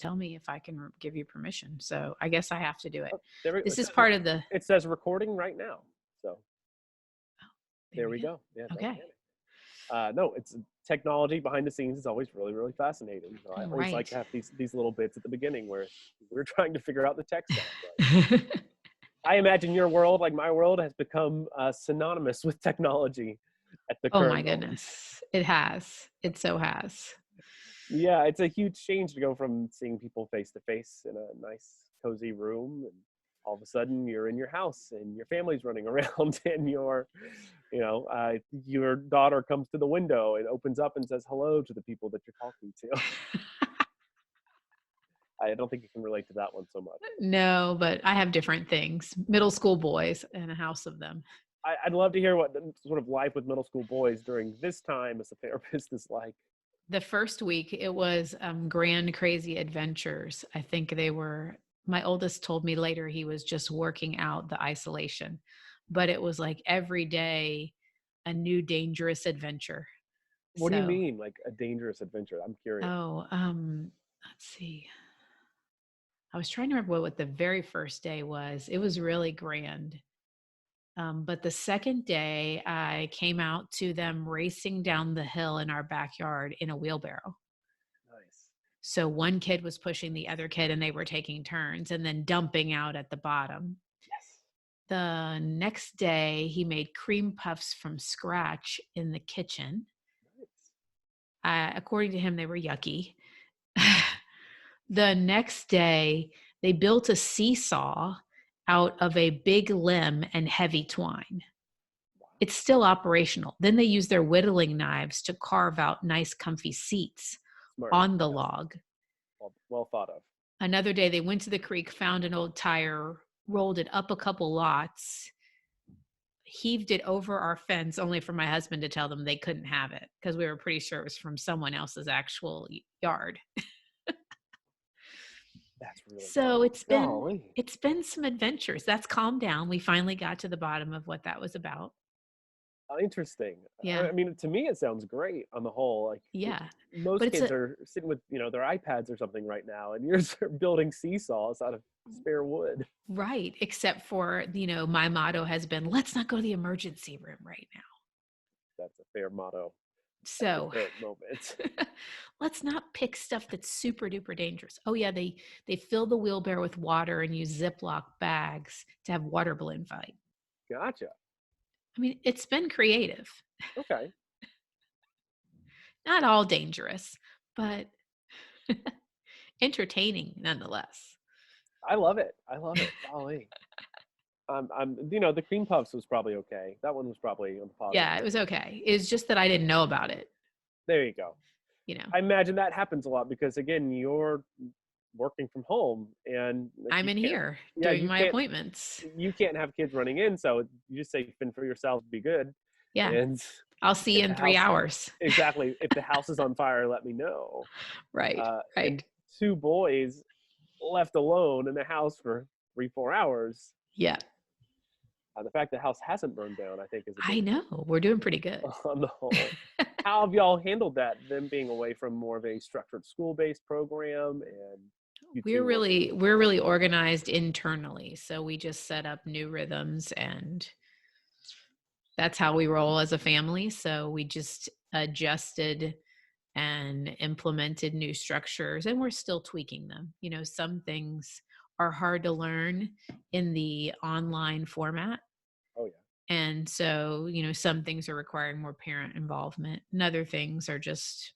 tell me if I can give you permission. So I guess I have to do it. Oh, This is part of the, it says recording right now. So oh, there we go. Yeah, don't Okay. panic. No, it's technology behind the scenes is always really, really fascinating. So I always like Right. to have these little bits at the beginning where we're trying to figure out the tech stuff. Right? I imagine your world, like my world, has become synonymous with technology at the Oh my current moment. goodness. It has. It so has. Yeah, it's a huge change to go from seeing people face to face in a nice, cozy room, and all of a sudden you're in your house and your family's running around, and your daughter comes to the window and opens up and says hello to the people that you're talking to. I don't think you can relate to that one so much. No, but I have different things. Middle school boys and a house of them. I'd love to hear what the sort of life with middle school boys during this time as a therapist is like. The first week, it was grand, crazy adventures. I think my oldest told me later he was just working out the isolation, but it was like every day a new dangerous adventure. What do you So, mean, like a dangerous adventure? I'm curious. oh, let's see. I was trying to remember what the very first day was. It was really grand. But the second day, I came out to them racing down the hill in our backyard in a wheelbarrow. Nice. So one kid was pushing the other kid and they were taking turns and then dumping out at the bottom. Yes. The next day, he made cream puffs from scratch in the kitchen. According to him, they were yucky. The next day, they built a seesaw out of a big limb and heavy twine. It's still operational. Then they use their whittling knives to carve out nice, comfy seats Smart. on the log. Well thought of. Another day, they went to the creek, found an old tire, rolled it up a couple lots, heaved it over our fence, only for my husband to tell them they couldn't have it because we were pretty sure it was from someone else's actual yard. That's really So Golly. it's been some adventures. That's calmed down. We finally got to the bottom of what that was about. Interesting. Yeah. I mean, to me, it sounds great on the whole. Like, Yeah. But most it's kids are sitting with, their iPads or something right now, and you're building seesaws out of spare wood. right. Except for, my motto has been, let's not go to the emergency room right now. That's a fair motto at the So current moment. let's not pick stuff that's super duper dangerous. Oh yeah, they fill the wheelbarrow with water and use Ziploc bags to have water balloon fight. Gotcha. I mean, it's been creative. Okay. Not all dangerous, but entertaining nonetheless. I love it. Golly. The cream puffs was probably okay. That one was probably on the positive. Yeah, it was okay. It's just that I didn't know about it. There you go. You know, I imagine that happens a lot because, again, you're working from home and I'm in here yeah, doing my appointments. you can't have kids running in, so you just say fend for yourself, be good. Yeah. And I'll see you in 3 hours. Exactly. If the house is on fire, let me know. Right. And 2 boys left alone in the house for 3-4 hours. Yeah. The fact the house hasn't burned down, I think, is I know. We're doing pretty good. On the whole. How have y'all handled that, them being away from more of a structured school-based program? And we're really organized internally. So we just set up new rhythms, and that's how we roll as a family. So we just adjusted and implemented new structures, and we're still tweaking them. Some things are hard to learn in the online format. Oh, yeah. And so, some things are requiring more parent involvement, and other things are just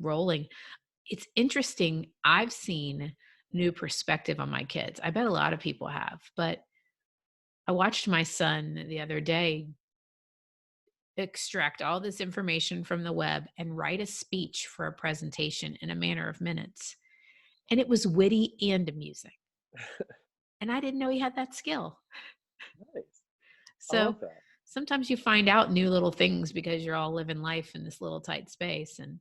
rolling. It's interesting. I've seen new perspective on my kids. I bet a lot of people have, but I watched my son the other day extract all this information from the web and write a speech for a presentation in a matter of minutes. And it was witty and amusing. And I didn't know he had that skill. Nice. So sometimes you find out new little things because you're all living life in this little tight space. And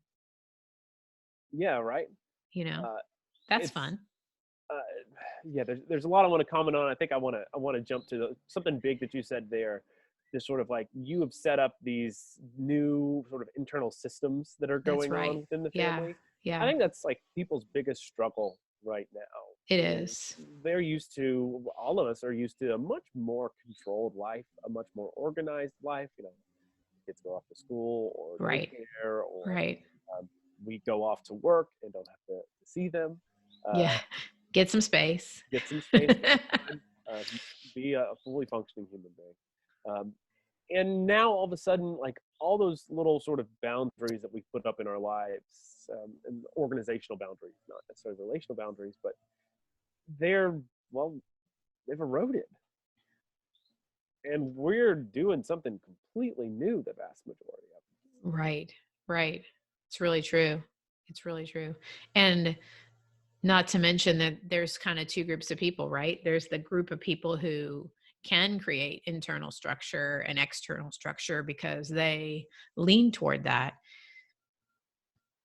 yeah, right. That's fun. Yeah, there's a lot I want to comment on. I think I want to jump to something big that you said there. This sort of like, you have set up these new sort of internal systems that are going on within the family. I Yeah. think that's like people's biggest struggle right now It is is. they're used to, all of us are used to a much more controlled life, a much more organized life. Kids go off to school or Right. daycare, or Right. um, we go off to work and don't have to see them. Yeah. Uh, Get some space. get some space, get some time, be a fully functioning human being. And now all of a sudden, like all those little sort of boundaries that we put up in our lives, and organizational boundaries, not necessarily relational boundaries, but they're, well, they've eroded. And we're doing something completely new, the vast majority of Right. Right. It's really true. It's really true. And not to mention that there's kind of two groups of people, right? There's the group of people who can create internal structure and external structure because they lean toward that.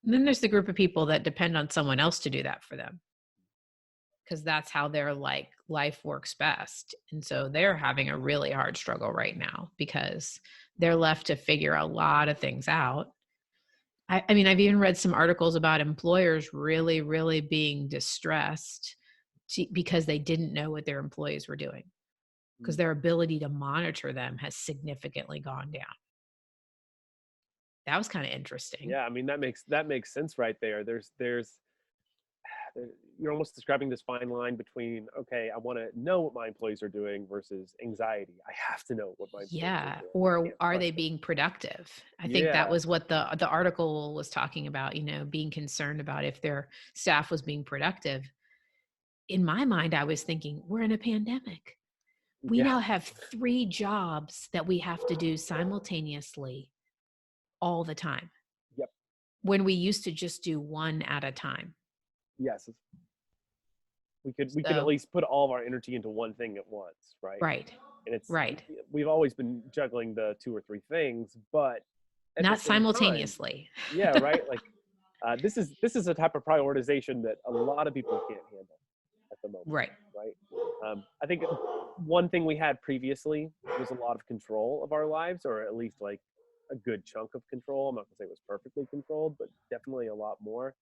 And then there's the group of people that depend on someone else to do that for them because that's how their like life works best. And so they're having a really hard struggle right now because they're left to figure a lot of things out. I mean, I've even read some articles about employers really, really being distressed because they didn't know what their employees were doing because Mm. their ability to monitor them has significantly gone down. That was kind of interesting. Yeah, I mean that makes sense right there. You're almost describing this fine line between, okay, I want to know what my employees are doing versus anxiety. I have to know what my employees are Yeah, doing. I or can't are trust they them. being productive? I think that Yeah, was what the article was talking about, being concerned about if their staff was being productive. In my mind, I was thinking, we're in a pandemic. We yeah, now have 3 jobs that we have to do simultaneously all the time yep, when we used to just do one at a time. yes. We could at So, least put all of our energy into one thing at once, right? right, And right. we've always been juggling the two or three things, but at the Not same time, simultaneously. yeah, right. Like this is a type of prioritization that a lot of people can't handle at the moment, Right. right? I think one thing we had previously was a lot of control of our lives, or at least like a good chunk of control. I'm not gonna say it was perfectly controlled, but definitely a lot more.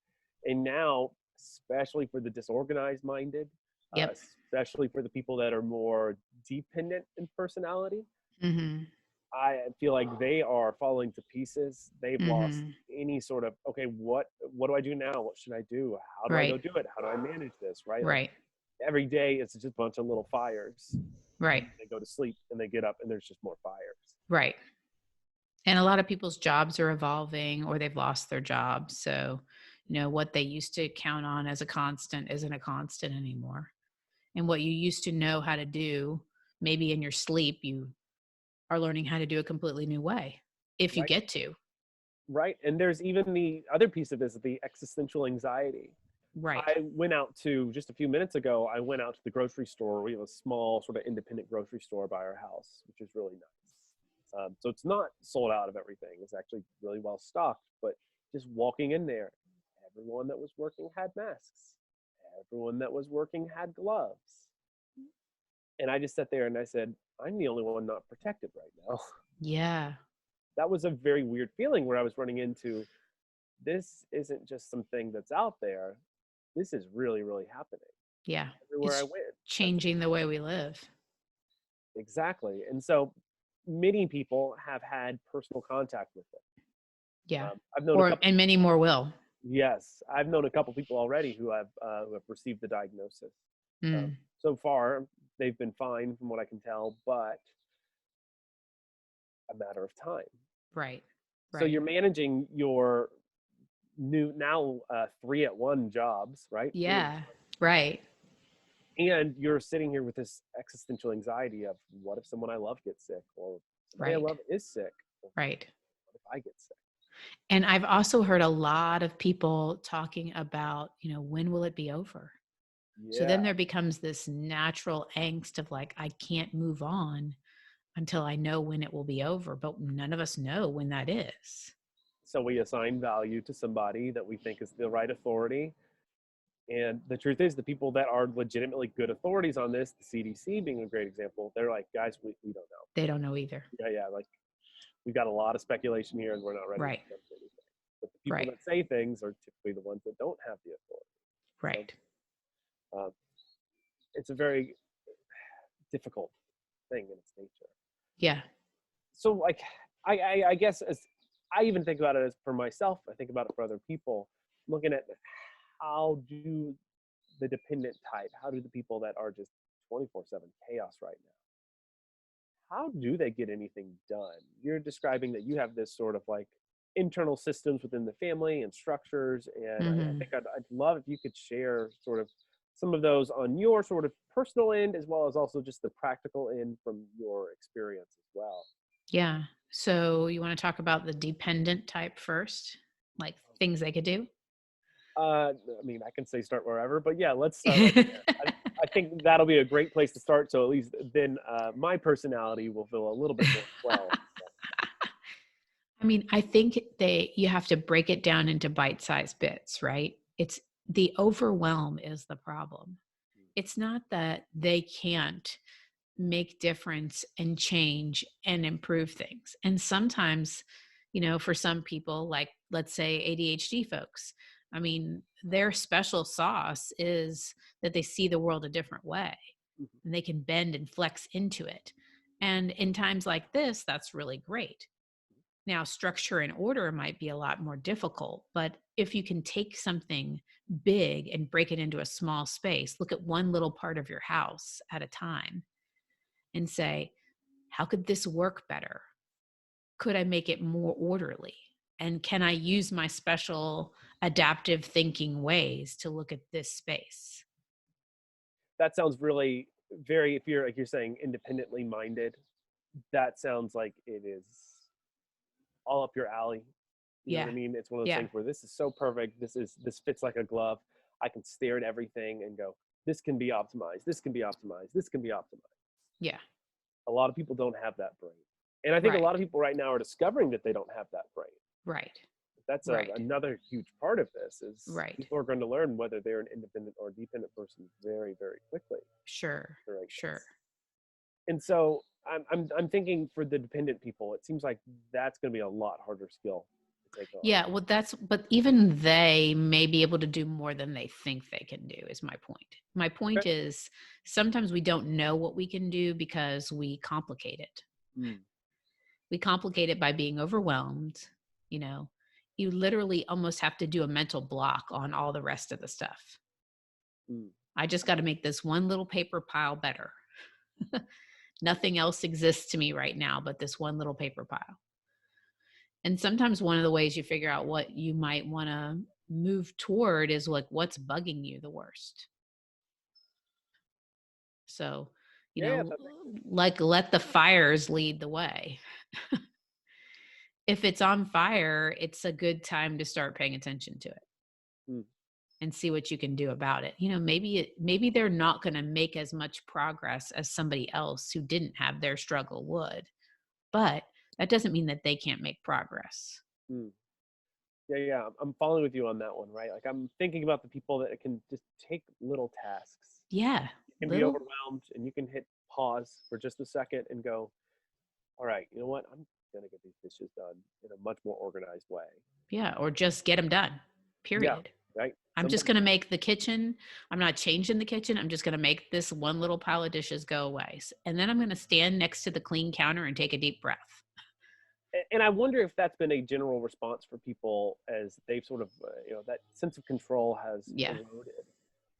And now, especially for the disorganized minded, Yep. especially for the people that are more dependent in personality, Mhm. I feel like they are falling to pieces. They've lost Mhm. any sort of, okay, what do I do now? What should I do? How do I go Right. do it? How do I manage this? Right? Like Right. every day it's just a bunch of little fires. Right. They go to sleep and they get up and there's just more fires. Right. And a lot of people's jobs are evolving or they've lost their jobs. So, what they used to count on as a constant isn't a constant anymore. And what you used to know how to do, maybe in your sleep, you are learning how to do a completely new way if you Right? get to. Right. And there's even the other piece of this, the existential anxiety. Right. I went out to, just a few minutes ago, I went out to the grocery store. We have a small sort of independent grocery store by our house, which is really nice. So it's not sold out of everything. It's actually really well stocked, but just walking in there, everyone that was working had masks. Everyone that was working had gloves. And I just sat there and I said, I'm the only one not protected right now. Yeah. That was a very weird feeling where I was running into, this isn't just something that's out there. This is really, really happening Yeah. everywhere I It's went. changing the way we live. Exactly. And so many people have had personal contact with it. Yeah. I've known a Or couple. and many more will. Yes, I've known a couple people already who have received the diagnosis. Mm. So far, they've been fine from what I can tell, but a matter of time. Right. So Right. you're managing your new now 3 at 1 jobs, right? 3 at Yeah. Right. and you're sitting here with this existential anxiety of, what if someone I love gets sick, or somebody I Right. love is sick, or Right. what if I get sick? And I've also heard a lot of people talking about, when will it be over? So Yeah. then there becomes this natural angst of like, I can't move on until I know when it will be over. But none of us know when that is. So we assign value to somebody that we think is the right authority. And the truth is, the people that are legitimately good authorities on this, the CDC being a great example, they're like, guys, we don't know. They don't know either. Yeah, yeah. Like, we've got a lot of speculation here and we're not ready to Right. jump to anything. But the people Right. that say things are typically the ones that don't have the authority. Right. So it's a very difficult thing in its nature. Yeah. So like, I guess as I even think about it as for myself, I think about it for other people, looking at how do the dependent type, how do the people that are just 24/7 chaos right now, how do they get anything done? You're describing that you have this sort of like internal systems within the family and structures, and I Hmm. think I'd love if you could share sort of some of those on your sort of personal end, as well as also just the practical end from your experience as well. Yeah. So you want to talk about the dependent type first, like things they could do? I mean, I can say start wherever, but yeah, let's start right there. I think that'll be a great place to start. So at least then my personality will feel a little bit more quelled. I mean, I think you have to break it down into bite-sized bits, right? It's the overwhelm is the problem. It's not that they can't make difference and change and improve things. And sometimes, for some people, like let's say ADHD folks, I mean, their special sauce is that they see the world a different way Mhm. and they can bend and flex into it. And in times like this, that's really great. Now, structure and order might be a lot more difficult, but if you can take something big and break it into a small space, look at one little part of your house at a time and say, how could this work better? Could I make it more orderly? And can I use my special adaptive thinking ways to look at this space? That sounds really very, if you're like you're saying independently minded, that sounds like it is all up your alley. You know what I Yeah. mean? It's one of those Yeah. things where this is so perfect. This fits like a glove. I can stare at everything and go, this can be optimized. This can be optimized. This can be optimized. Yeah. A lot of people don't have that brain. And I think a Right. lot of people right now are discovering that they don't have that brain. Right. That's Right. another huge part of this is Right. people are going to learn whether they're an independent or dependent person very, very quickly Sure. during Sure. this. And so I'm thinking for the dependent people, it seems like that's going to be a lot harder skill to take on. Yeah, well, but even they may be able to do more than they think they can do, is my point. My Okay. point is sometimes we don't know what we can do because we complicate it. Mm, We complicate it by being overwhelmed. You know, you literally almost have to do a mental block on all the rest of the stuff. mm. I just got to make this one little paper pile better. Nothing else exists to me right now but this one little paper pile. And sometimes one of the ways you figure out what you might want to move toward is like what's bugging you the worst. So, Yeah, that makes sense. like let the fires lead the way. If it's on fire, it's a good time to start paying attention to it Mm. and see what you can do about it. Maybe they're not going to make as much progress as somebody else who didn't have their struggle would. But that doesn't mean that they can't make progress. Mm. Yeah, yeah, I'm following with you on that one, right? Like I'm thinking about the people that can just take little tasks. Yeah, You can be little. overwhelmed and you can hit pause for just a second and go, all right, you know what? I'm gonna get these dishes done in a much more organized way. Yeah, or just get them done. Yeah, Period. right. I'm just Somebody, going to make the kitchen. I'm not changing the kitchen. I'm just going to make this one little pile of dishes go away. And then I'm going to stand next to the clean counter and take a deep breath. and I wonder if that's been a general response for people as they've sort of, that sense of control has Yeah. eroded.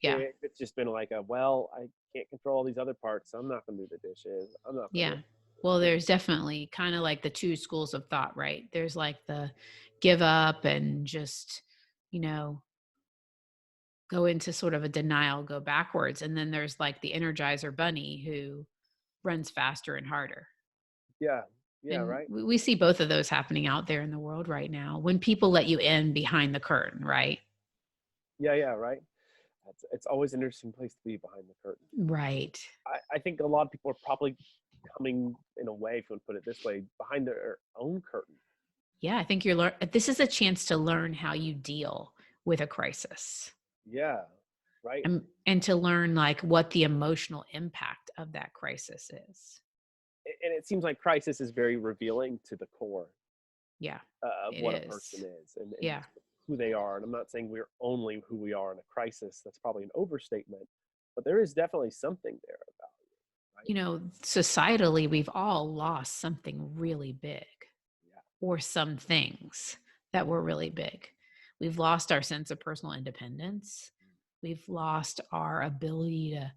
Yeah. It's just been like well, I can't control all these other parts, so I'm not gonna do the dishes. I'm not gonna do Yeah. it. Well, there's definitely kind of like the two schools of thought, right? There's like the give up and just, you know, go into sort of a denial, go backwards. And then there's like the energizer bunny who runs faster and harder. Yeah, yeah, And right. we see both of those happening out there in the world right now when people let you in behind the curtain, right? Yeah, yeah, right. It's always an interesting place to be behind the curtain. Right. I think a lot of people are probably coming in a way, if you want to put it this way, behind their own curtain. Yeah, I think this is a chance to learn how you deal with a crisis Yeah, right. and to learn like what the emotional impact of that crisis is. And it seems like crisis is very revealing to the core. Yeah, of it what a person is. is, and Yeah. just who they are. And I'm not saying we're only who we are in a crisis. That's probably an overstatement, but there is definitely something there about it, right? Societally, we've all lost something really big, Yeah. or some things that were really big. We've lost our sense of personal independence. We've lost our ability to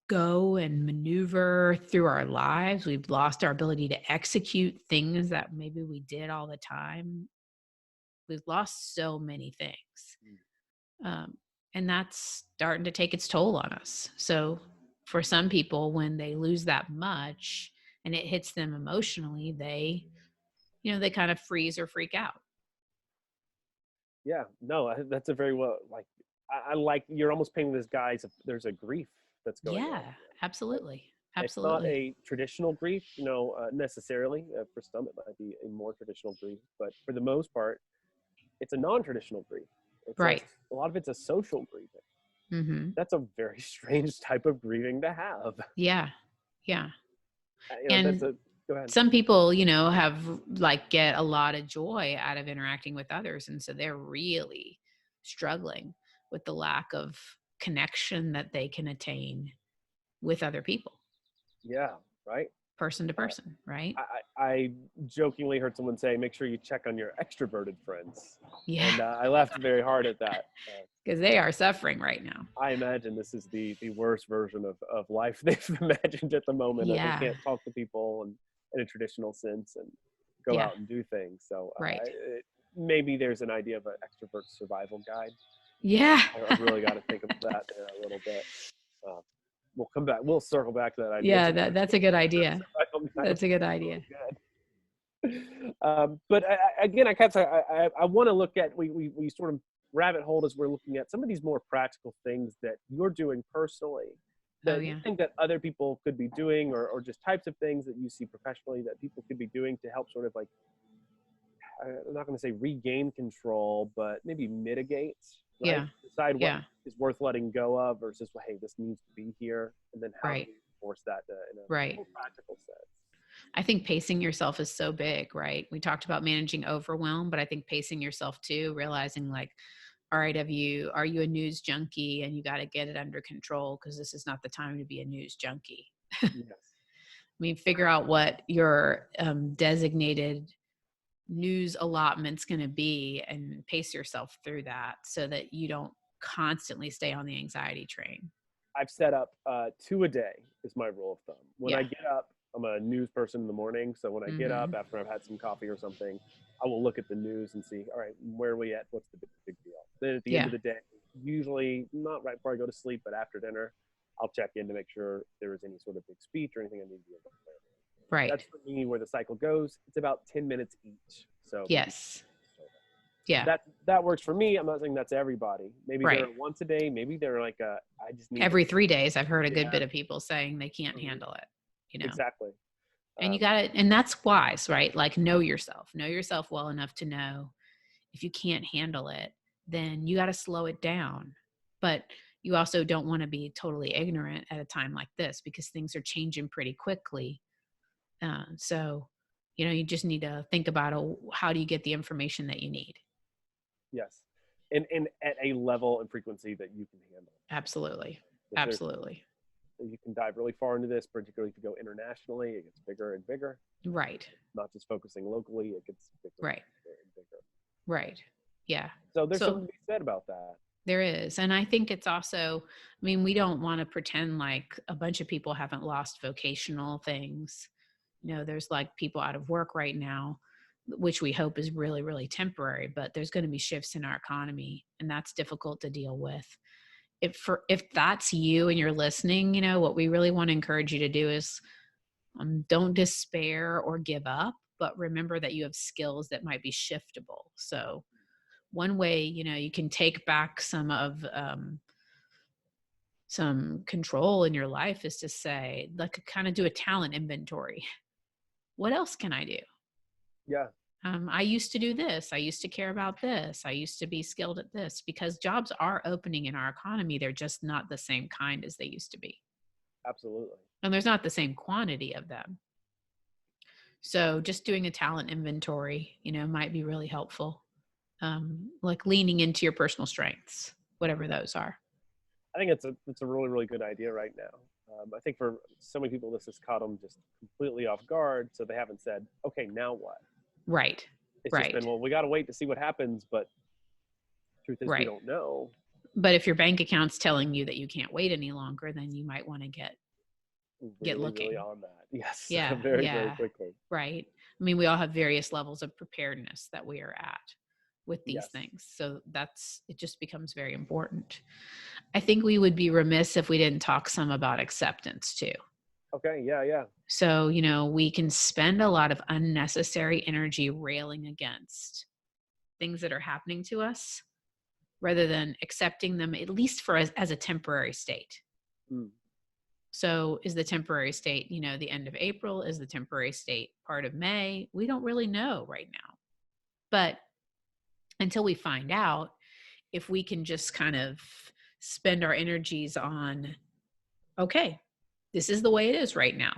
go and maneuver through our lives. We've lost our ability to execute things that maybe we did all the time. We've lost so many things. Mm. Um, and that's starting to take its toll on us. So, for some people, when they lose that much and it hits them emotionally, they kind of freeze or freak out. Yeah, no, that's a very well, like, I like you're almost painting this guy as there's a grief that's going on Yeah, here, right? absolutely. It's not Absolutely. a traditional grief, necessarily. For some, it might be a more traditional grief, but for the most part, it's a non-traditional grief. It's Right. a lot of it's a social grieving. Hmm. That's a very strange type of grieving to have. Yeah. Yeah. That's And a go ahead. some people, have like get a lot of joy out of interacting with others. And so they're really struggling with the lack of connection that they can attain with other people, Yeah, right. person to Uh, person, right? I jokingly heard someone say, "Make sure you check on your extroverted friends," Yeah, and I laughed very hard at that. because they are suffering right now. I imagine this is the worst version of life they've imagined at the moment, that they Yeah. can't talk to people and in a traditional sense and go Yeah. out and do things. So Right. maybe there's an idea of an extrovert survival guide. Yeah. I've really got to think of that a little bit. Uh, we'll come back. We'll circle back to that idea. Yeah, It's a that's a good idea. survival guide. That's a good It's idea. really good. But again, I kind of I want to look at we sort of rabbit hole as we're looking at some of these more practical things that you're doing personally Oh that you yeah. think that other people could be doing, or just types of things that you see professionally that people could be doing to help sort of like, I'm not going to say regain control, but maybe mitigate, right? Yeah. Decide what Yeah. is worth letting go of versus, well, hey, this needs to be here, and then how do Right. we enforce that in a Right. more practical sense? I think pacing yourself is so big, right? We talked about managing overwhelm, but I think pacing yourself too, realizing like, all right, are you a news junkie and you got to get it under control because this is not the time to be a news junkie. I Yes. mean, figure out what your designated news allotment's going to be and pace yourself through that so that you don't constantly stay on the anxiety train. I've set up 2 a day is my rule of thumb. When I Yeah. get up, I'm a news person in the morning. So when I get up Hmm. after I've had some coffee or something, I will look at the news and see, all right, where are we at? What's the big deal? Then at the end Yeah. of the day, usually not right before I go to sleep, but after dinner, I'll check in to make sure there is any sort of big speech or anything I need to be aware of. Right. That's for me where the cycle goes. It's about 10 minutes each. So maybe Yes. Yeah. that works for me. I'm not saying that's everybody. Maybe Right. they're once a day. Maybe they're like I just need to. Every 3 days, I've heard a good Yeah. bit of people saying they can't handle it. Exactly. And you Um, got it. And that's wise, right? Like know yourself well enough to know if you can't handle it, then you got to slow it down. But you also don't want to be totally ignorant at a time like this because things are changing pretty quickly. So, you just need to think about how do you get the information that you need? yes, and at a level and frequency that you can handle. Absolutely. If there's Absolutely. you can dive really far into this, particularly if you go internationally, it gets bigger and bigger. Right. Not just focusing locally, it gets bigger Right. and bigger. Right. Yeah. So there's So something to be said about that. there is. And I think it's also, I mean, we don't want to pretend like a bunch of people haven't lost vocational things. There's like people out of work right now, which we hope is really, really temporary, but there's going to be shifts in our economy and that's difficult to deal with. If that's you and you're listening, what we really want to encourage you to do is don't despair or give up, but remember that you have skills that might be shiftable. So one way, you can take back some control in your life is to say, like, kind of do a talent inventory. What else can I do? Yeah, I used to do this. I used to care about this. I used to be skilled at this because jobs are opening in our economy. They're just not the same kind as they used to be. absolutely. And there's not the same quantity of them. So just doing a talent inventory, might be really helpful. Like leaning into your personal strengths, whatever Yeah. those are. I think it's a really really good idea right now. I think for so many people this has caught them just completely off guard, so they haven't said, okay, now what? Right. It's just been, Right. well, we got to wait to see what happens, but truth is we Right. don't know. But if your bank account's telling you that you can't wait any longer, then you might want to get Really really looking. on that. Yes, Yeah. very very Yeah. quickly. Right. I mean, we all have various levels of preparedness that we are at with these Yes. things. So it just becomes very important. I think we would be remiss if we didn't talk some about acceptance too. Okay. Yeah. Yeah. So, we can spend a lot of unnecessary energy railing against things that are happening to us rather than accepting them, at least for as a temporary state. Mm. So, is the temporary state, the end of April? Is the temporary state part of May? We don't really know right now. But until we find out, if we can just kind of spend our energies on, okay, this is the way it is right now.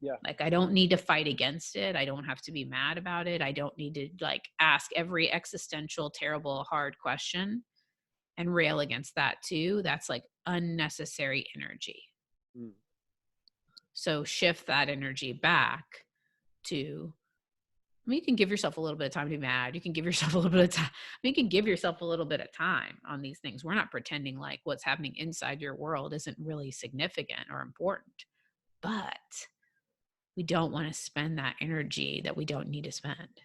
Yeah. Like, I don't need to fight against it. I don't have to be mad about it. I don't need to like ask every existential, terrible, hard question and rail against that too. That's like unnecessary energy. Mm. So shift that energy back to, I mean, you can give yourself a little bit of time to be mad. You can give yourself a little bit of time. I mean, you can give yourself a little bit of time on these things. We're not pretending like what's happening inside your world isn't really significant or important, but we don't want to spend that energy that we don't need to spend.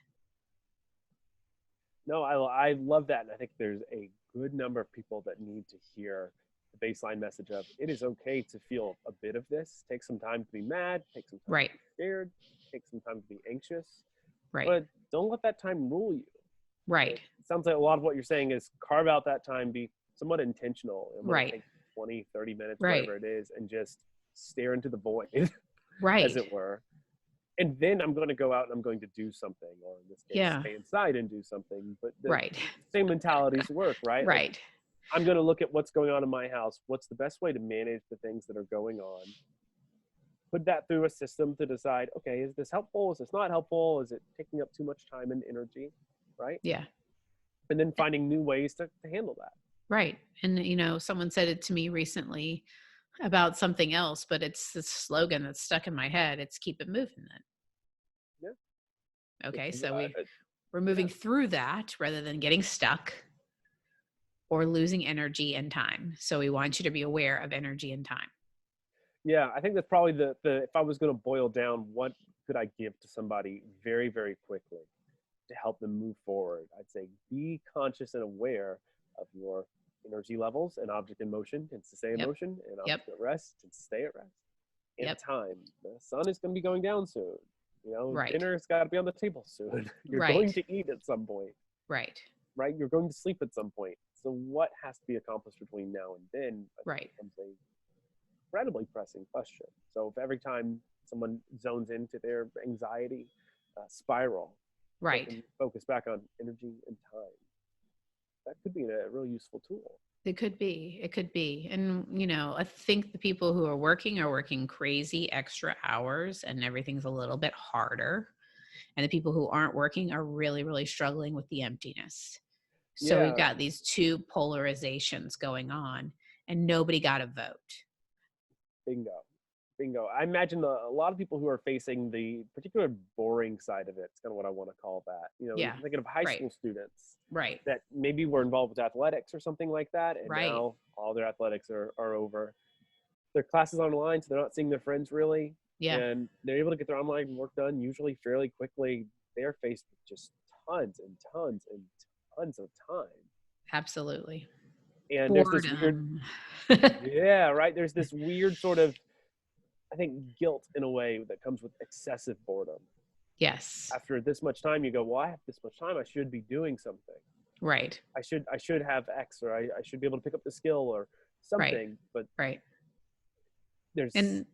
No, I love that, and I think there's a good number of people that need to hear the baseline message of it is okay to feel a bit of this. Take some time to be mad. Take some time Right. to be scared. Take some time to be anxious. Right. But don't let that time rule you. Right. It sounds like a lot of what you're saying is carve out that time, be somewhat intentional. I'm going to Right. take 20, 30 minutes, Right. whatever it is, and just stare into the void, as Right. it were. And then I'm going to go out and I'm going to do something, or in this case, Yeah. stay inside and do something. But the Right. same mentalities work, right? Like, Right. I'm going to look at what's going on in my house. What's the best way to manage the things that are going on? Put that through a system to decide, okay, is this helpful? Is this not helpful? Is it taking up too much time and energy? Right. Yeah. And then finding new ways to handle that. Right. And, someone said it to me recently about something else, but it's this slogan that's stuck in my head. It's keep it moving then. Yeah. Okay. It's, So we're yeah. moving through that rather than getting stuck or losing energy and time. So we want you to be aware of energy and time. Yeah, I think that's probably the if I was going to boil down what could I give to somebody very, very quickly to help them move forward, I'd say be conscious and aware of your energy levels. An object in motion tends to stay in Yep. motion, an Yep. object at rest tends to stay at rest. And Yep. time. The sun is going to be going down soon. Right. Dinner's got to be on the table soon. You're going Right. to eat at some point, Right. right? You're going to sleep at some point. So what has to be accomplished between now and then, I think, Right. becomes a incredibly pressing question. So if every time someone zones into their anxiety spiral, they Right. can focus back on energy and time. That could be a really useful tool. It could be. It could be. And, I think the people who are working crazy extra hours and everything's a little bit harder. And the people who aren't working are really, really struggling with the emptiness. So we've Yeah, got these two polarizations going on and nobody got a vote. bingo. Bingo. I imagine a lot of people who are facing the particular boring side of it, it's kind of what I want to call that. Yeah. Thinking of high Right. school students Right. that maybe were involved with athletics or something like that, and Right. now all their athletics are over. Their classes online, so they're not seeing their friends really, Yeah. and they're able to get their online work done usually fairly quickly. They're faced with just tons and tons and tons of time, Absolutely. and there's this weird, Boredom. yeah, right. There's this weird sort of, I think, guilt in a way that comes with excessive boredom. Yes. After this much time, you go, well, I have this much time. I should be doing something. Right. I should have X, or I should be able to pick up the skill or Right. something. But Right. there's, And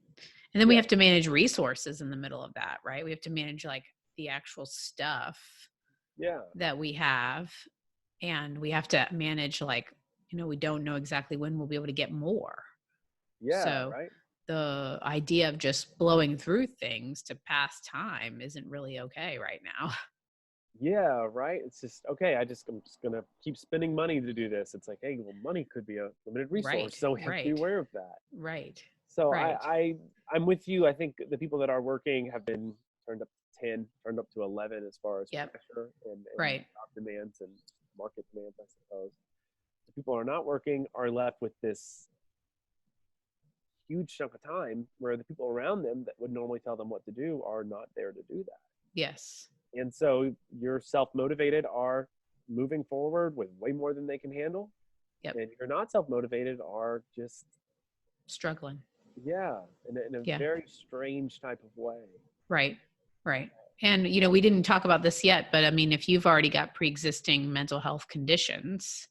then we yeah, have to manage resources in the middle of that, right? We have to manage like the actual stuff yeah, that we have, and we have to manage like, we don't know exactly when we'll be able to get more. yeah, So right. the idea of just blowing through things to pass time isn't really okay right now. Yeah, right. It's just okay. I'm just gonna keep spending money to do this. It's like, hey, well, money could be a limited resource, Right, so we have to be right, aware of that. right, So right. I'm with you. I think the people that are working have been turned up to 10, turned up to 11 as far as Yep, pressure and right. job demands and market demands, I suppose. The people who are not working are left with this huge chunk of time where the people around them that would normally tell them what to do are not there to do that. Yes. And so your self-motivated are moving forward with way more than they can handle. Yep. And you're not self-motivated are just, Struggling. yeah, in a Yeah. very strange type of way. Right. Right. And, we didn't talk about this yet, but I mean, if you've already got pre-existing mental health conditions,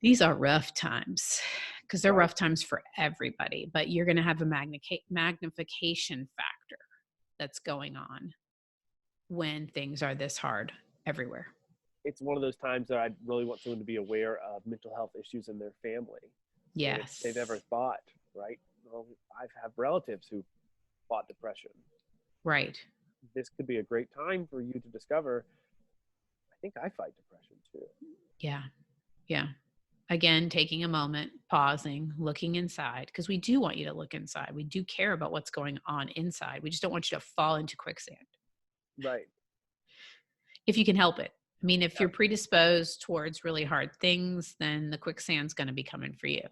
these are rough times because they're Right. rough times for everybody, but you're going to have a magnification factor that's going on when things are this hard everywhere. It's one of those times that I really want someone to be aware of mental health issues in their family. And if they've ever Yes. thought, right, well, I have relatives who fought depression. Right. This could be a great time for you to discover, I think I fight depression too. Yeah. Yeah. Again, taking a moment, pausing, looking inside, because we do want you to look inside. We do care about what's going on inside. We just don't want you to fall into quicksand Right. if you can help it. I mean, if Yeah. you're predisposed towards really hard things, then the quicksand's going to be coming for you.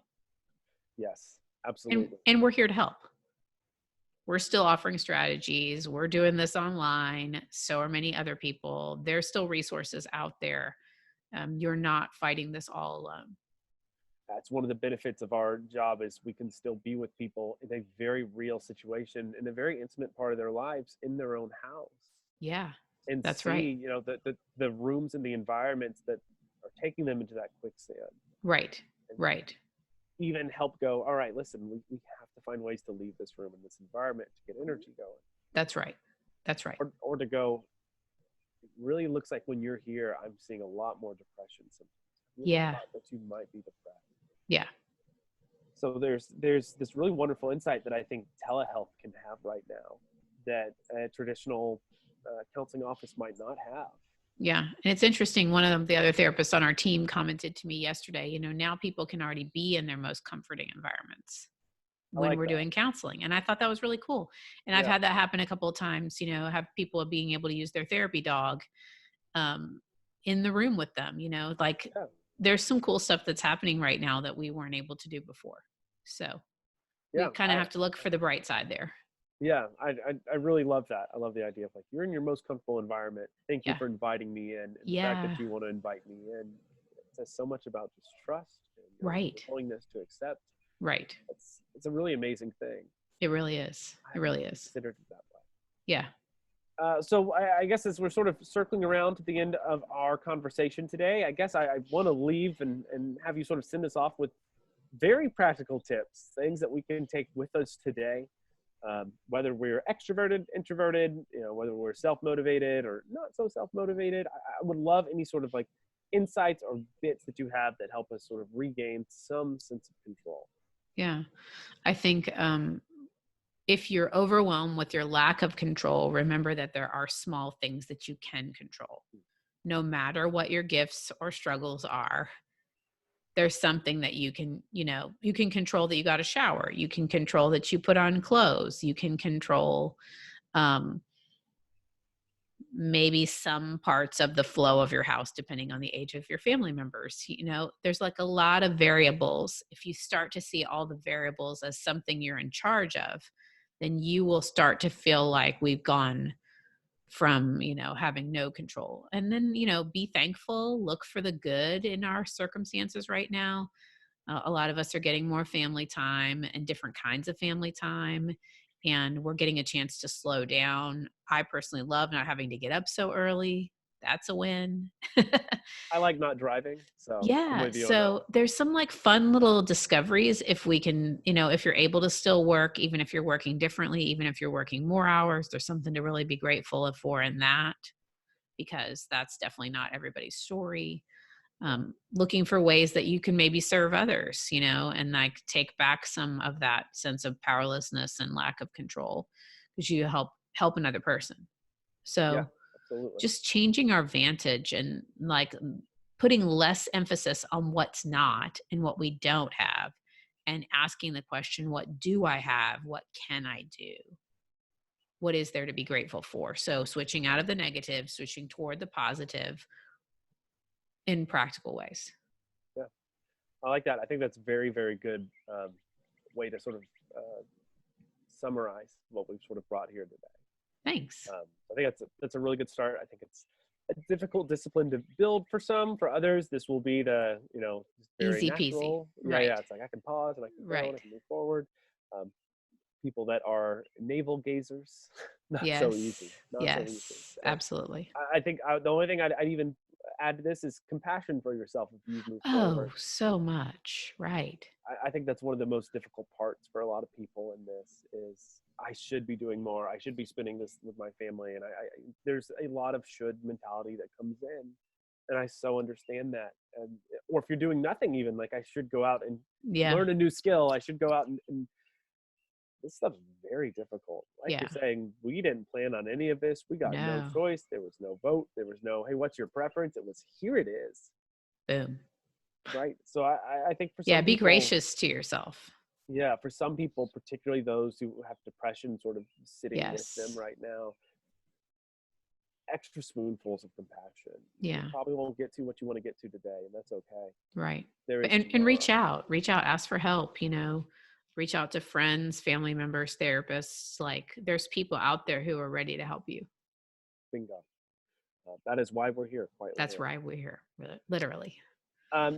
Yes, And absolutely. and we're here to help. We're still offering strategies. We're doing this online. So are many other people. There's still resources out there. You're not fighting this all alone. That's one of the benefits of our job is we can still be with people in a very real situation in a very intimate part of their lives in their own house Yeah, and that's right. see, the rooms and the environments that are taking them into that quicksand Right, and right. even help go, all right, listen, we have to find ways to leave this room and this environment to get energy going. That's right. That's right. Or to go, it really looks like when you're here, I'm seeing a lot more depression sometimes. Have you ever Yeah, thought that you might be depressed? yeah, So there's this really wonderful insight that I think telehealth can have right now that a traditional counseling office might not have. yeah. And it's interesting. One of the other therapists on our team commented to me yesterday, now people can already be in their most comforting environments I when like we're that. doing counseling. And I thought that was really cool. And I've Yeah, had that happen a couple of times, have people being able to use their therapy dog um, in the room with them, like yeah, there's some cool stuff that's happening right now that we weren't able to do before. So we yeah. kind of have to look for the bright side there. I really love that. I love the idea of like you're in your most comfortable environment. Thank you Yeah. for inviting me in, and the fact that Yeah. you want to invite me in it says so much about just trust and Right. willingness to accept. Right. It's a really amazing thing. It really is. I It haven't really is. considered it that way. Yeah. So I guess as we're sort of circling around to the end of our conversation today, I guess I want to leave and have you sort of send us off with very practical tips, things that we can take with us today, whether we're extroverted, introverted, whether we're self-motivated or not so self-motivated. I would love any sort of like insights or bits that you have that help us sort of regain some sense of control. Yeah. I think if you're overwhelmed with your lack of control, remember that there are small things that you can control. No matter what your gifts or struggles are, there's something that you can control that you got a shower. You can control that you put on clothes. You can control um, maybe some parts of the flow of your house, depending on the age of your family members. There's like a lot of variables. If you start to see all the variables as something you're in charge of, then you will start to feel like we've gone from having no control. And then be thankful, look for the good in our circumstances right now. A lot of us are getting more family time and different kinds of family time, and we're getting a chance to slow down. I personally love not having to get up so early. That's a win. I like not driving, so I'm Yeah. with you on that So one. there's some like fun little discoveries if we can, if you're able to still work, even if you're working differently, even if you're working more hours, there's something to really be grateful for in that, because that's definitely not everybody's story. looking for ways that you can maybe serve others, and like take back some of that sense of powerlessness and lack of control because you help another person. Yeah, So absolutely. just changing our vantage and like putting less emphasis on what's not and what we don't have and asking the question, what do I have? What can I do? What is there to be grateful for? So switching out of the negative, switching toward the positive in practical ways. Yeah, I like that. I think that's very, very good way to sort of uh, summarize what we've sort of brought here today. Thanks. I think that's a really good start. I think it's a difficult discipline to build for some. For others, this will be the very Easy peasy. natural. Yeah, yeah. Right. It's like I can pause and I can go and I Right. can move forward. Um, People that are navel gazers, not so easy. Yes. Not so easy. Yes. So Absolutely. I think the only thing I'd even add to this is compassion for yourself if you've moved Oh, forward. so much. Right. I think that's one of the most difficult parts for a lot of people in this is I should be doing more. I should be spending this with my family. And there's a lot of should mentality that comes in. And I so understand that. And, or if you're doing nothing, even like I should go out and Yeah. learn a new skill. I should go out and this stuff's very difficult. Like Yeah. you're saying, we didn't plan on any of this. We got no No. choice. There was no vote. There was no, hey, what's your preference? It was here it is. Boom. Right. So I think for Yeah. some Be people, gracious to yourself. yeah, for some people, particularly those who have depression sort of sitting with them Yes. right now, extra spoonfuls of compassion. You Yeah. probably won't get to what you want to get to today, and that's okay. Right. There is And tomorrow. reach out, ask for help, reach out to friends, family members, therapists. Like there's people out there who are ready to help you. Bingo. That is why we're here, quite That's literally. why we're here, literally.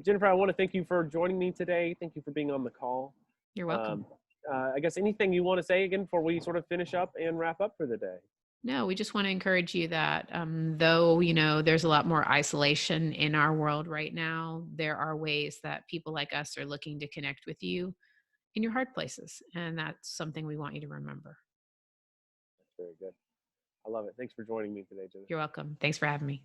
Jennifer, I want to thank you for joining me today. Thank you for being on the call. You're welcome. Um, I guess anything you want to say again before we sort of finish up and wrap up for the day? No, we just want to encourage you that though, there's a lot more isolation in our world right now, there are ways that people like us are looking to connect with you in your hard places. And that's something we want you to remember. That's very good. I love it. Thanks for joining me today, You're Jennifer. welcome. Thanks for having me.